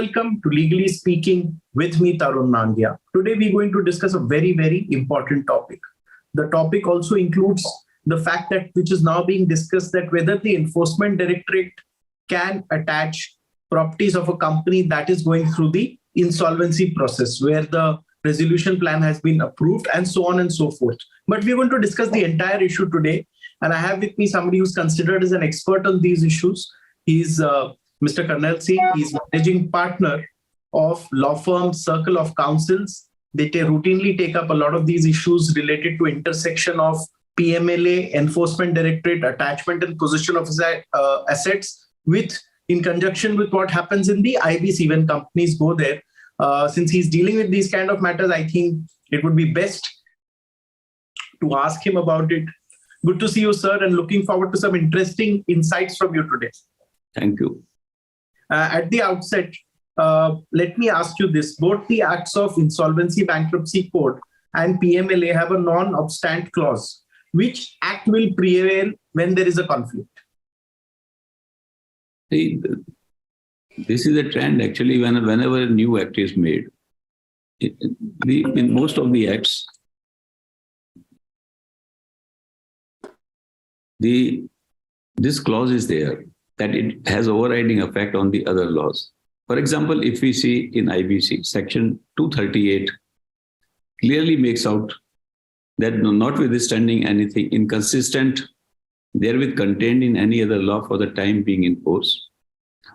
welcome to Legally Speaking with me, Tarun Nandia. Today we're going to discuss a very, very important topic. The topic also includes the fact that which is now being discussed, that whether the Enforcement Directorate can attach properties of a company that is going through the insolvency process, where the resolution plan has been approved and so on and so forth. But we're going to discuss the entire issue today. And I have with me somebody who's considered as an expert on these issues. He's Mr. Karnal Singh. He's managing partner of law firm Circle of Counsels. They routinely take up a lot of these issues related to intersection of PMLA, Enforcement Directorate, attachment and possession of assets, in conjunction with what happens in the IBC when companies go there. Since he's dealing with these kind of matters, I think it would be best to ask him about it. Good to see you, sir, and looking forward to some interesting insights from you today. Thank you. At the outset, let me ask you this. Both the Acts of Insolvency Bankruptcy Code and PMLA have a non-obstant clause. Which act will prevail when there is a conflict? See, this is a trend actually. Whenever a new act is made, in most of the acts, this clause is there that it has overriding effect on the other laws. For example, if we see in IBC, section 238 clearly makes out that notwithstanding anything inconsistent therewith contained in any other law for the time being in force,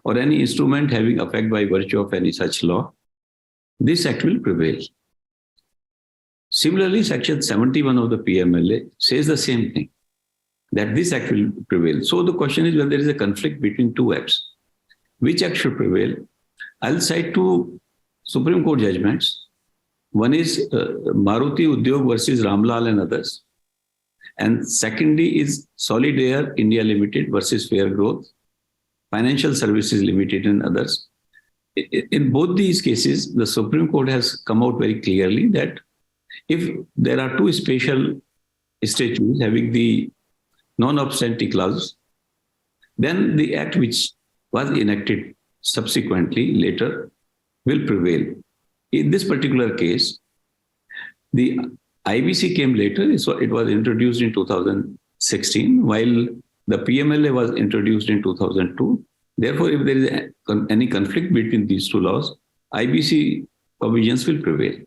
or any instrument having effect by virtue of any such law, this act will prevail. Similarly, section 71 of the PMLA says the same thing, that this act will prevail. So the question is, when there is a conflict between two acts, which act should prevail? I'll cite two Supreme Court judgments. One is Maruti Udyog versus Ramlal and others. And secondly is Solid Air India Limited versus Fair Growth, Financial Services Limited and others. In both these cases, the Supreme Court has come out very clearly that if there are two special statutes having the non-obstante clause, then the act which was enacted subsequently later will prevail. In this particular case, the IBC came later, so it was introduced in 2016, while the PMLA was introduced in 2002. Therefore, if there is any conflict between these two laws, IBC provisions will prevail.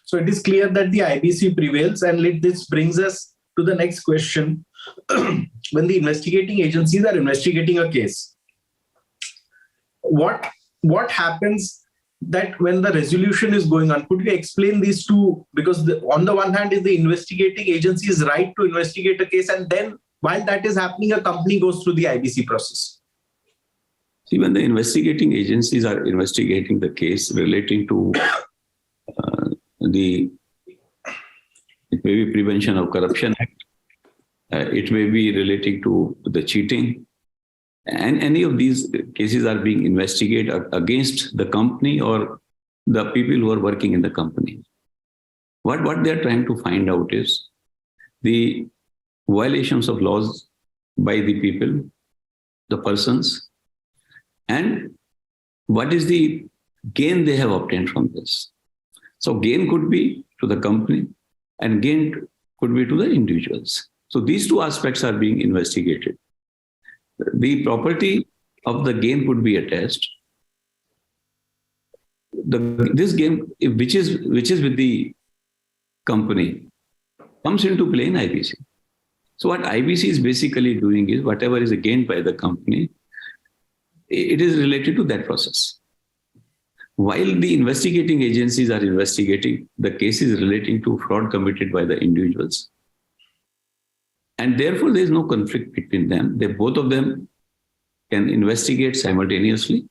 So it is clear that the IBC prevails, and this brings us to the next question. When the investigating agencies are investigating a case, what happens that when the resolution is going on? Could you explain these two? Because on the one hand is the investigating agency's right to investigate a case, and then while that is happening, a company goes through the IBC process. See, when the investigating agencies are investigating the case relating to it may be Prevention of Corruption Act, it may be relating to the cheating, and any of these cases are being investigated against the company or the people who are working in the company. What they're trying to find out is the violations of laws by the people, the persons, and what is the gain they have obtained from this. So gain could be to the company and gain could be to the individuals. So these two aspects are being investigated. The property of the gain could be attached. This gain, which is with the company, comes into play in IBC. So what IBC is basically doing is whatever is gained by the company, it is related to that process. While the investigating agencies are investigating the cases relating to fraud committed by the individuals, and therefore there is no conflict between them. Both of them can investigate simultaneously.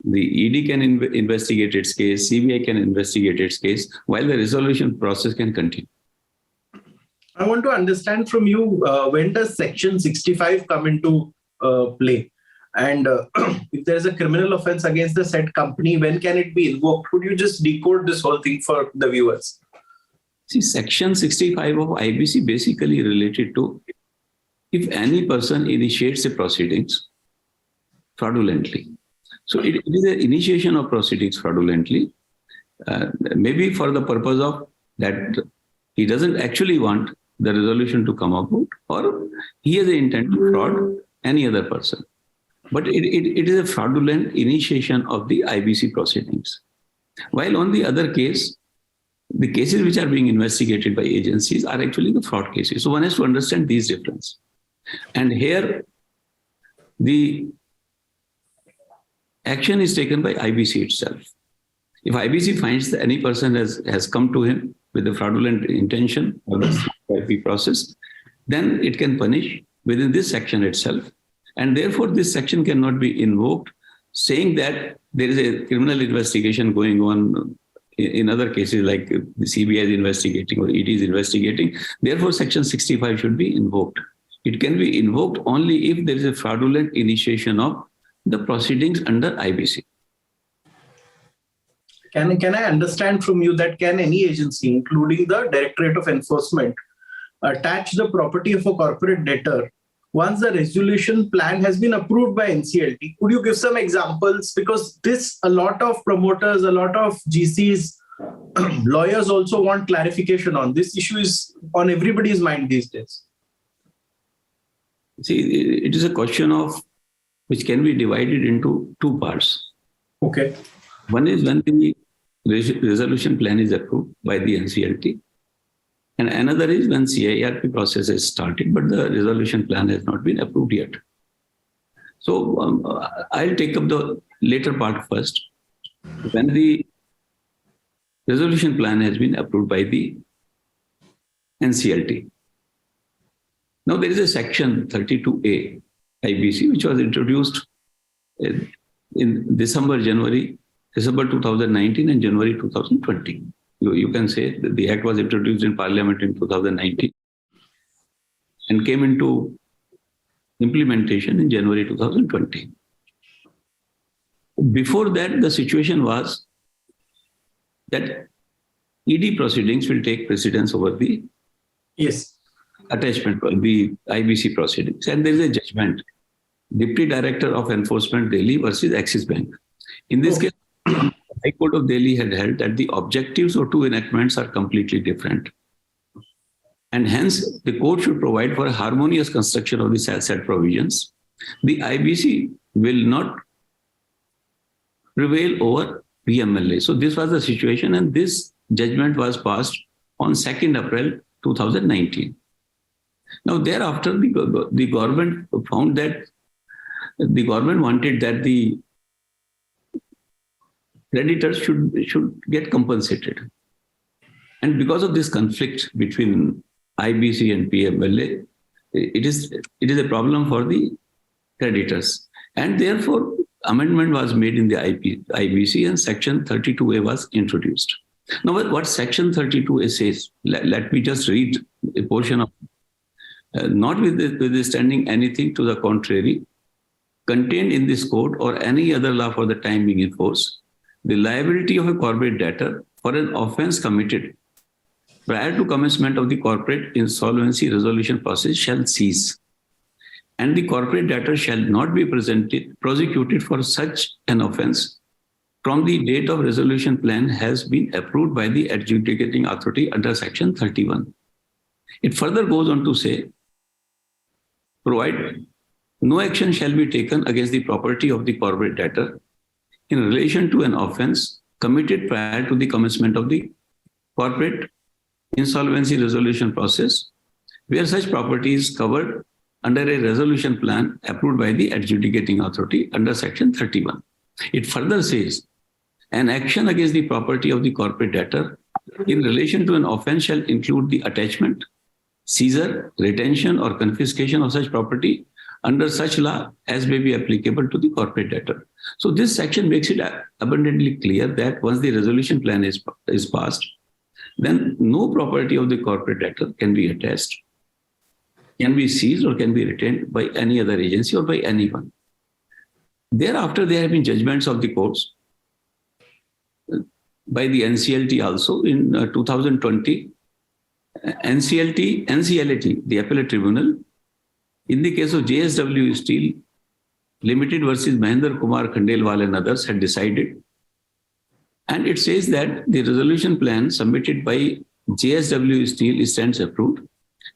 The ED can investigate its case, CBI can investigate its case, while the resolution process can continue. I want to understand from you, when does Section 65 come into play? And if there is a criminal offense against the said company, when can it be invoked? Could you just decode this whole thing for the viewers? See, Section 65 of IBC basically related to if any person initiates a proceedings fraudulently. So it is an initiation of proceedings fraudulently, maybe for the purpose of that he doesn't actually want the resolution to come about, or he has an intent to fraud any other person. But it is a fraudulent initiation of the IBC proceedings. While on the other case, the cases which are being investigated by agencies are actually the fraud cases. So one has to understand these differences. And here, the action is taken by IBC itself. If IBC finds that any person has come to him with a fraudulent intention or the CIP process, then it can punish within this section itself. And therefore, this section cannot be invoked, saying that there is a criminal investigation going on in other cases, like the CBI is investigating or ED is investigating. Therefore, Section 65 should be invoked. It can be invoked only if there is a fraudulent initiation of the proceedings under IBC. Can I understand from you that can any agency, including the Directorate of Enforcement, attach the property of a corporate debtor once the resolution plan has been approved by NCLT? Could you give some examples? Because a lot of promoters, a lot of GCs, lawyers also want clarification on this issue is on everybody's mind these days. See, it is a question of which can be divided into two parts. Okay. One is when the resolution plan is approved by the NCLT, and another is when CIRP process is started, but the resolution plan has not been approved yet. So I'll take up the later part first. When the resolution plan has been approved by the NCLT. Now there is a section 32A IBC which was introduced in December 2019 and January 2020. You can say that the act was introduced in Parliament in 2019 and came into implementation in January 2020. Before that, the situation was that ED proceedings will take precedence over the attachment, the IBC proceedings. And there is a judgment, Deputy Director of Enforcement, Delhi versus Axis Bank. In this case, High Court of Delhi had held that the objectives of two enactments are completely different. And hence, the court should provide for a harmonious construction of the said provisions. The IBC will not prevail over PMLA. So this was the situation, and this judgment was passed on 2nd April 2019. Now, thereafter, the government found that the government wanted that the creditors should get compensated. And because of this conflict between IBC and PMLA, it is a problem for the creditors. And therefore, amendment was made in the IBC and Section 32A was introduced. Now, what Section 32A says, let me just read a portion of it. Notwithstanding anything to the contrary, contained in this code or any other law for the time being in force, the liability of a corporate debtor for an offence committed prior to commencement of the corporate insolvency resolution process shall cease, and the corporate debtor shall not be prosecuted for such an offence from the date of resolution plan has been approved by the adjudicating authority under Section 31. It further goes on to say, provide no action shall be taken against the property of the corporate debtor in relation to an offence committed prior to the commencement of the corporate insolvency resolution process, where such property is covered under a resolution plan approved by the adjudicating authority under Section 31. It further says, an action against the property of the corporate debtor in relation to an offence shall include the attachment, seizure, retention, or confiscation of such property under such law as may be applicable to the corporate debtor. So this section makes it abundantly clear that once the resolution plan is passed, then no property of the corporate debtor can be attached, can be seized, or can be retained by any other agency or by anyone. Thereafter, there have been judgments of the courts by the NCLT also in 2020. NCLT, the appellate tribunal, in the case of JSW Steel Limited versus Mahendra Kumar Khandelwal and others had decided. And it says that the resolution plan submitted by JSW Steel stands approved,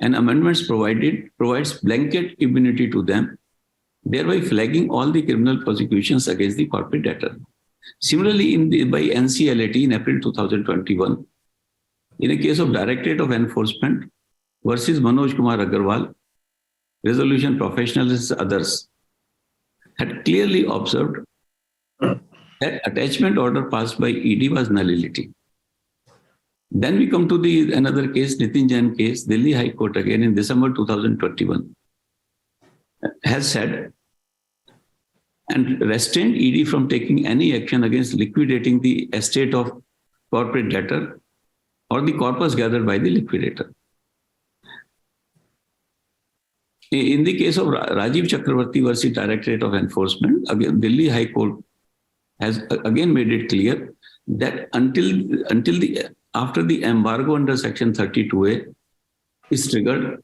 and amendments provides blanket immunity to them, thereby flagging all the criminal prosecutions against the corporate debtor. Similarly, by NCLT in April 2021, in a case of Directorate of Enforcement versus Manoj Kumar Agarwal, resolution professionals and others had clearly observed that attachment order passed by ED was nullity. Then we come to another case, Nitin Jain case, Delhi High Court again in December 2021 has said and restrained ED from taking any action against liquidating the estate of corporate debtor or the corpus gathered by the liquidator. In the case of Rajiv Chakravarti versus Directorate of Enforcement, again, Delhi High Court has again made it clear that after the embargo under Section 32A is triggered,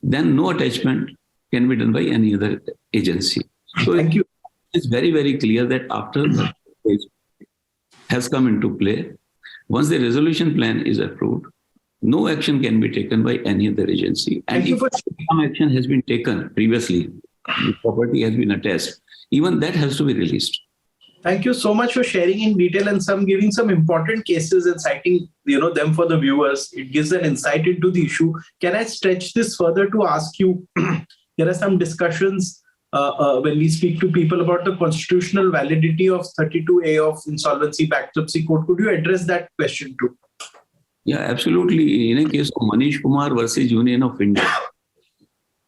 then no attachment can be done by any other agency. So Thank you. It's very, very clear that after the case has come into play, once the resolution plan is approved, no action can be taken by any other agency. And if some action has been taken previously, the property has been attached, even that has to be released. Thank you so much for sharing in detail and giving some important cases and citing them for the viewers. It gives an insight into the issue. Can I stretch this further to ask you? There are some discussions when we speak to people about the constitutional validity of 32A of Insolvency Bankruptcy Code. Could you address that question too? Yeah, absolutely. In a case of Manish Kumar versus Union of India,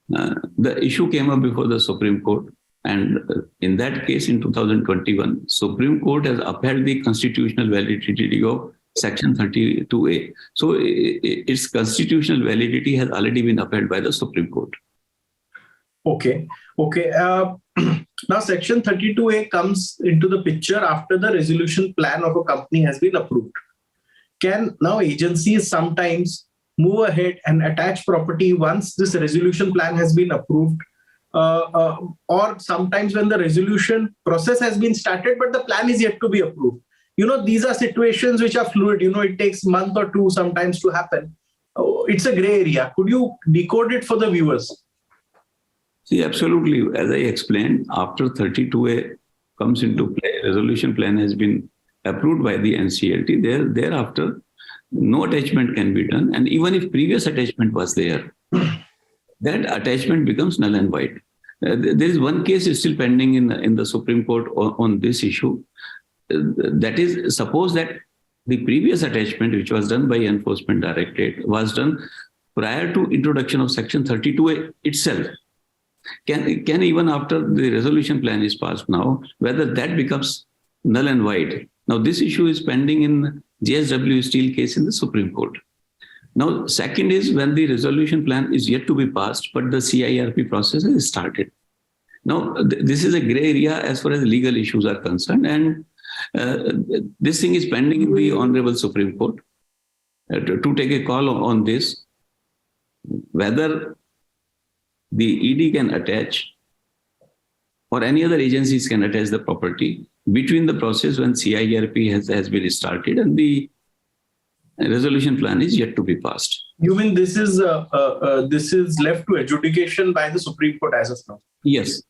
the issue came up before the Supreme Court. And in that case, in 2021, Supreme Court has upheld the constitutional validity of Section 32A. So its constitutional validity has already been upheld by the Supreme Court. Okay. Now, Section 32A comes into the picture after the resolution plan of a company has been approved. Can now agencies sometimes move ahead and attach property once this resolution plan has been approved? Or sometimes when the resolution process has been started, but the plan is yet to be approved. These are situations which are fluid. It takes a month or two sometimes to happen. It's a gray area. Could you decode it for the viewers? See, absolutely. As I explained, after 32A comes into play, resolution plan has been approved by the NCLT. Thereafter, no attachment can be done. And even if previous attachment was there, that attachment becomes null and void. There is one case is still pending in the Supreme Court on this issue. That is, suppose that the previous attachment, which was done by Enforcement Directorate, was done prior to introduction of Section 32A itself. Can even after the resolution plan is passed now, whether that becomes null and void. Now, this issue is pending in JSW Steel case in the Supreme Court. Now, second is when the resolution plan is yet to be passed, but the CIRP process is started. Now, this is a gray area as far as legal issues are concerned, and this thing is pending in the Honorable Supreme Court to take a call on this, whether the ED can attach or any other agencies can attach the property between the process when CIRP has been started and the resolution plan is yet to be passed. You mean this is left to adjudication by the Supreme Court as of now? Yes.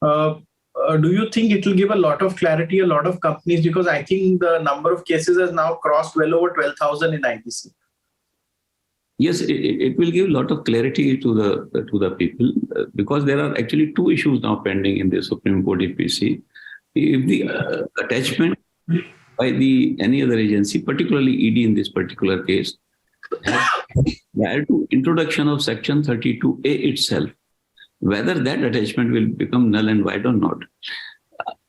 Do you think it will give a lot of clarity, a lot of companies? Because I think the number of cases has now crossed well over 12,000 in IBC. Yes, it will give a lot of clarity to the people because there are actually two issues now pending in the Supreme Court EPC. If the attachment by any other agency, particularly ED in this particular case, prior to introduction of Section 32A itself, whether that attachment will become null and void or not.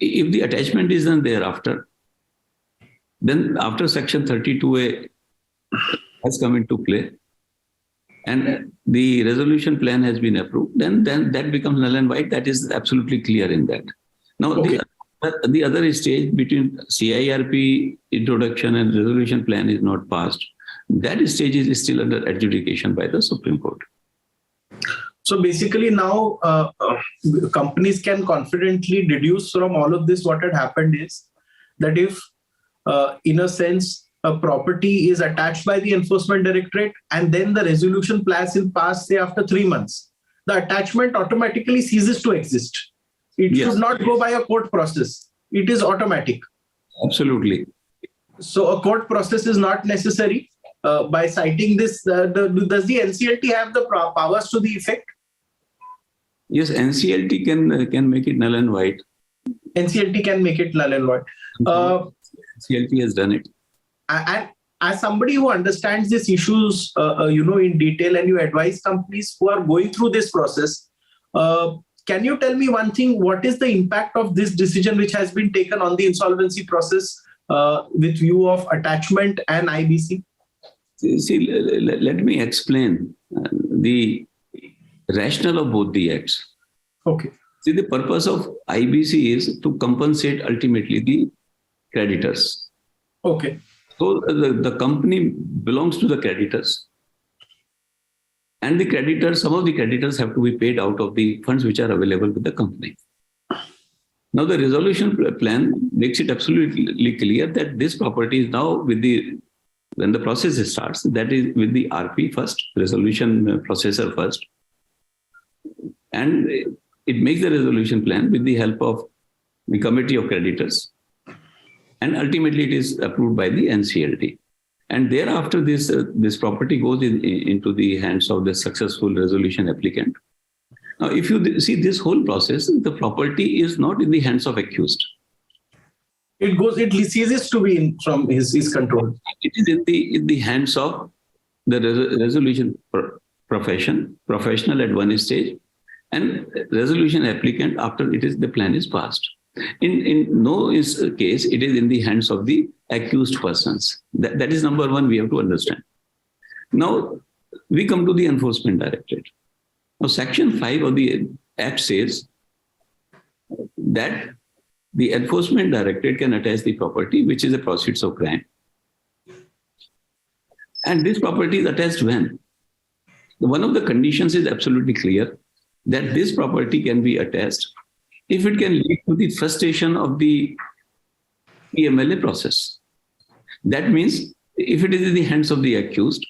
If the attachment is done thereafter, then after Section 32A has come into play and the resolution plan has been approved, then that becomes null and void. That is absolutely clear in that. Now, okay. The other stage between CIRP introduction and resolution plan is not passed. That stage is still under adjudication by the Supreme Court. So basically now companies can confidently deduce from all of this what had happened is that if in a sense a property is attached by the enforcement directorate and then the resolution plan is passed say after 3 months, the attachment automatically ceases to exist. It Yes. should not go by a court process. It is automatic. Absolutely. So a court process is not necessary. By citing this, does the NCLT have the powers to the effect? Yes, NCLT can make it null and void. NCLT can make it null and void. NCLT has done it. And as somebody who understands these issues, in detail, and you advise companies who are going through this process, can you tell me one thing? What is the impact of this decision which has been taken on the insolvency process with view of attachment and IBC? See, let me explain the rationale of both the acts. Okay. See, the purpose of IBC is to compensate ultimately the creditors. Okay. So the company belongs to the creditors. And the creditors, some of the creditors have to be paid out of the funds which are available with the company. Now, the resolution plan makes it absolutely clear that this property is now when the process starts, that is with the RP first, resolution processor first. And it makes the resolution plan with the help of the committee of creditors. And ultimately, it is approved by the NCLT. And thereafter, this property goes into the hands of the successful resolution applicant. Now, if you see this whole process, the property is not in the hands of accused. It ceases to be from his control. It is in the hands of the resolution professional at one stage, and resolution applicant after the plan is passed. In no case, it is in the hands of the accused persons. That is number one we have to understand. Now, we come to the Enforcement Directorate. Now, Section 5 of the Act says that the Enforcement Directorate can attach the property, which is the proceeds of crime. And this property is attached when? One of the conditions is absolutely clear that this property can be attached if it can lead to the frustration of the PMLA process. That means if it is in the hands of the accused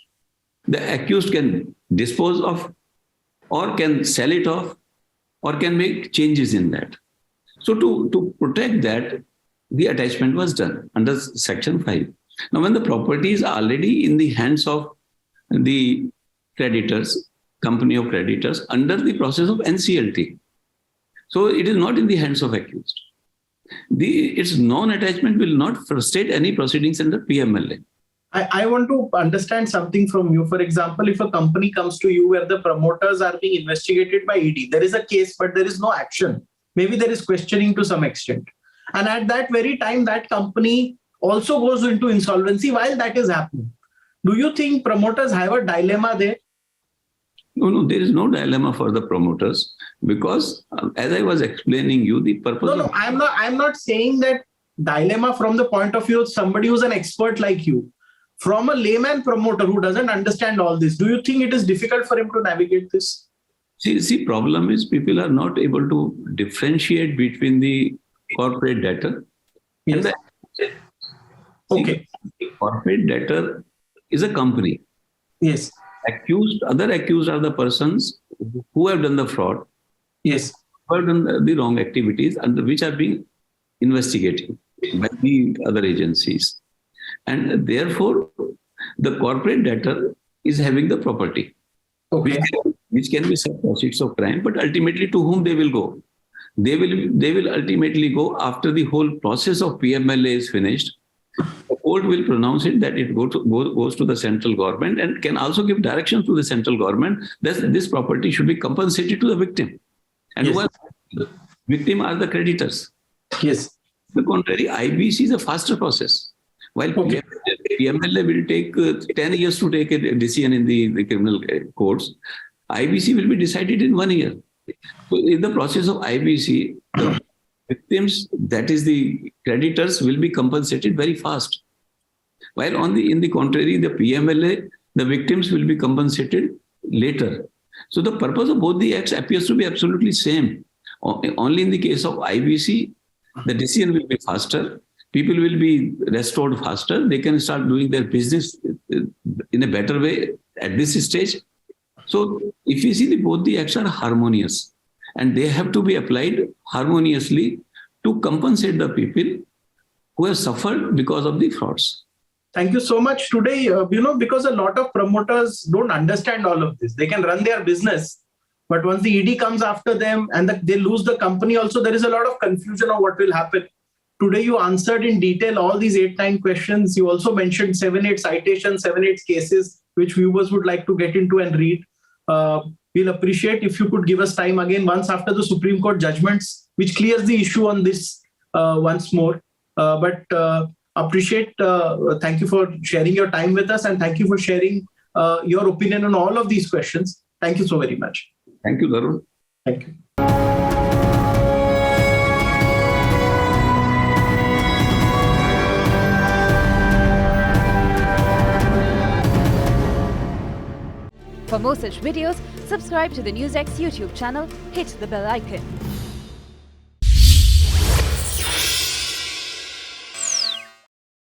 can dispose of, or can sell it off, or can make changes in that. So to protect that, the attachment was done under Section 5. Now, when the property is already in the hands of the creditors, company of creditors, under the process of NCLT, so it is not in the hands of accused. Its non-attachment will not frustrate any proceedings under PMLA. I want to understand something from you. For example, if a company comes to you where the promoters are being investigated by ED, there is a case, but there is no action. Maybe there is questioning to some extent. And at that very time, that company also goes into insolvency while that is happening. Do you think promoters have a dilemma there? No, there is no dilemma for the promoters because, as I was explaining you, the purpose. No, I'm not saying that dilemma from the point of view of somebody who's an expert like you. From a layman promoter who doesn't understand all this, do you think it is difficult for him to navigate this? See, problem is people are not able to differentiate between the corporate debtor and the. Okay. The corporate debtor is a company. Yes. Other accused are the persons who have done the fraud. Yes. Who have done the wrong activities under which are being investigated by the other agencies. And therefore, the corporate debtor is having the property, okay, which can be some proceeds of crime, but ultimately to whom they will go? They will ultimately go after the whole process of PMLA is finished. The court will pronounce it that it goes to the central government and can also give directions to the central government that this property should be compensated to the victim. And yes. The victim are the creditors. Yes. On the contrary, IBC is a faster process. While okay. PMLA will take 10 years to take a decision in the criminal courts, IBC will be decided in 1 year. So in the process of IBC, the victims, that is the creditors, will be compensated very fast. While in the contrary, the PMLA, the victims will be compensated later. So the purpose of both the acts appears to be absolutely same. Only in the case of IBC, the decision will be faster. People will be restored faster. They can start doing their business in a better way at this stage. So if you see, both the acts are harmonious, and they have to be applied harmoniously to compensate the people who have suffered because of the frauds. Thank you so much. Today, because a lot of promoters don't understand all of this. They can run their business, but once the ED comes after them and they lose the company also, there is a lot of confusion of what will happen. Today, you answered in detail all these 8-9 questions. You also mentioned 7-8 citations, 7-8 cases, which viewers would like to get into and read. We'll appreciate if you could give us time again once after the Supreme Court judgments, which clears the issue on this once more. Appreciate. Thank you for sharing your time with us, and thank you for sharing your opinion on all of these questions. Thank you so very much. Thank you, Darun. Thank you. For more such videos, subscribe to the NewsX YouTube channel, hit the bell icon.